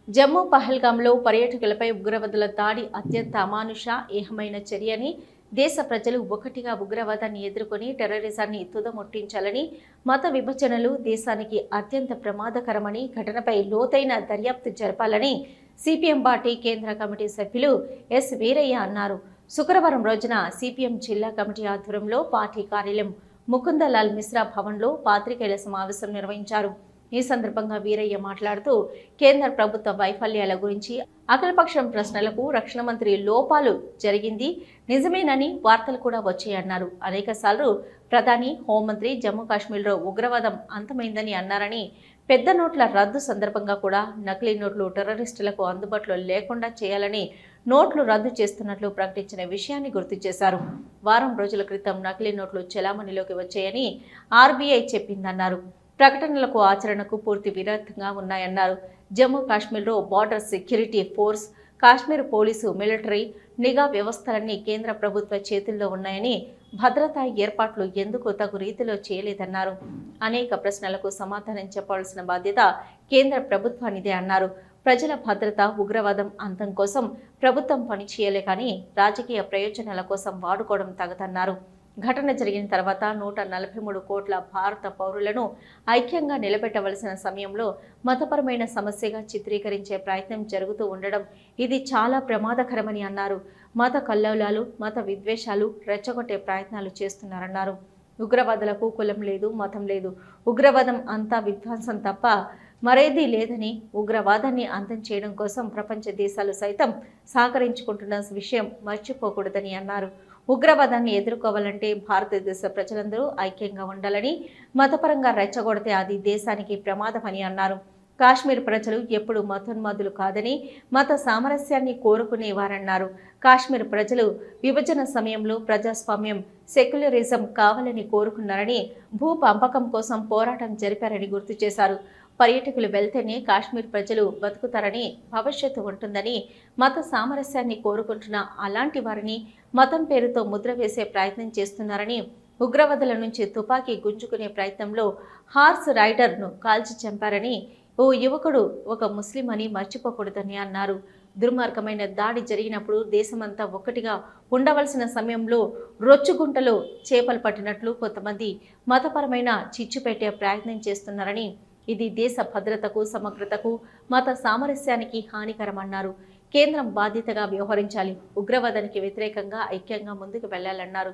జమ్మూ పహల్గాంలో పర్యాటకులపై ఉగ్రవాదుల దాడి అత్యంత అమానుష ఏహమైన చర్యని దేశ ప్రజలు ఒకటిగా ఉగ్రవాదాన్ని ఎదుర్కొని టెర్రరిజాన్ని తుదముట్టించాలని మత విభజనలు దేశానికి అత్యంత ప్రమాదకరమని ఘటనపై లోతైన దర్యాప్తు జరపాలని సిపిఎం పార్టీ కేంద్ర కమిటీ సభ్యులు ఎస్ వీరయ్య అన్నారు. శుక్రవారం రోజున సిపిఎం జిల్లా కమిటీ ఆధ్వర్యంలో పార్టీ కార్యాలయం ముకుందలాల్ మిశ్రా భవన్లో పాత్రికేయుల సమావేశం నిర్వహించారు. ఈ సందర్భంగా వీరయ్య మాట్లాడుతూ కేంద్ర ప్రభుత్వ వైఫల్యాల గురించి అఖిలపక్షం ప్రశ్నలకు రక్షణ మంత్రి లోపాలు జరిగింది నిజమేనని వార్తలు కూడా వచ్చాయన్నారు. అనేకసార్లు ప్రధాని హోంమంత్రి జమ్మూ కాశ్మీర్లో ఉగ్రవాదం అంతమైందని అన్నారని, పెద్ద నోట్ల రద్దు సందర్భంగా కూడా నకిలీ నోట్లు టెర్రరిస్టులకు అందుబాటులో లేకుండా చేయాలని నోట్లు రద్దు చేస్తున్నట్లు ప్రకటించిన విషయాన్ని గుర్తు చేశారు. వారం రోజుల క్రితం నకిలీ నోట్లు చెలామణిలోకి వచ్చాయని ఆర్బీఐ చెప్పిందన్నారు. ప్రకటనలకు ఆచరణకు పూర్తి విరుద్ధంగా ఉన్నాయన్నారు. జమ్మూ కాశ్మీర్లో border security force, Kashmir police, military, నిఘా వ్యవస్థలన్నీ కేంద్ర ప్రభుత్వ చేతుల్లో ఉన్నాయని, భద్రతా ఏర్పాట్లు ఎందుకు తగు రీతిలో చేయలేదన్నారు. అనేక ప్రశ్నలకు సమాధానం చెప్పాల్సిన బాధ్యత కేంద్ర ప్రభుత్వానిదే అన్నారు. ప్రజల భద్రత, ఉగ్రవాదం అంతం కోసం ప్రభుత్వం పనిచేయలే కానీ రాజకీయ ప్రయోజనాల కోసం వాడుకోవడం తగదన్నారు. ఘటన జరిగిన తర్వాత 143 కోట్ల భారత పౌరులను ఐక్యంగా నిలబెట్టవలసిన సమయంలో మతపరమైన సమస్యగా చిత్రీకరించే ప్రయత్నం జరుగుతూ ఉండడం ఇది చాలా ప్రమాదకరమని అన్నారు. మత కల్లోలాలు, మత విద్వేషాలు రెచ్చగొట్టే ప్రయత్నాలు చేస్తున్నారన్నారు. ఉగ్రవాదులకు కులం లేదు, మతం లేదు. ఉగ్రవాదం అంతా విధ్వంసం తప్ప మరేదీ లేదని, ఉగ్రవాదాన్ని అంతం చేయడం కోసం ప్రపంచ దేశాలు సైతం సహకరించుకుంటున్న విషయం మర్చిపోకూడదని అన్నారు. ఉగ్రవాదాన్ని ఎదుర్కోవాలంటే భారతదేశ ప్రజలందరూ ఐక్యంగా ఉండాలని, మతపరంగా రెచ్చగొడితే అది దేశానికి ప్రమాదమని అన్నారు. కాశ్మీర్ ప్రజలు ఎప్పుడు మతోన్మాదులు కాదని, మత సామరస్యాన్ని కోరుకునేవారన్నారు. కాశ్మీర్ ప్రజలు విభజన సమయంలో ప్రజాస్వామ్యం, సెక్యులరిజం కావాలని కోరుకున్నారని, భూ పంపకం కోసం పోరాటం జరిపారని గుర్తు చేశారు. పర్యాటకులు వెళ్తేనే కాశ్మీర్ ప్రజలు బతుకుతారని, భవిష్యత్తు ఉంటుందని, మత సామరస్యాన్ని కోరుకుంటున్న అలాంటి వారిని మతం పేరుతో ముద్ర వేసే ప్రయత్నం చేస్తున్నారని, ఉగ్రవాదుల నుంచి తుపాకీ గుంజుకునే ప్రయత్నంలో హార్స్ రైడర్ను కాల్చి చంపారని, ఓ యువకుడు ఒక ముస్లిం అని మర్చిపోకూడదని అన్నారు. దుర్మార్గమైన దాడి జరిగినప్పుడు దేశమంతా ఒక్కటిగా ఉండవలసిన సమయంలో రొచ్చుగుంటలో చేపలు పట్టినట్లు కొంతమంది మతపరమైన చిచ్చు పెట్టే ప్రయత్నం చేస్తున్నారని, ఇది దేశ భద్రతకు, సమగ్రతకు, మత సామరస్యానికి హానికరమన్నారు. కేంద్రం బాధ్యతగా వ్యవహరించాలి. ఉగ్రవాదానికి వ్యతిరేకంగా ఐక్యంగా ముందుకు వెళ్లాలన్నారు.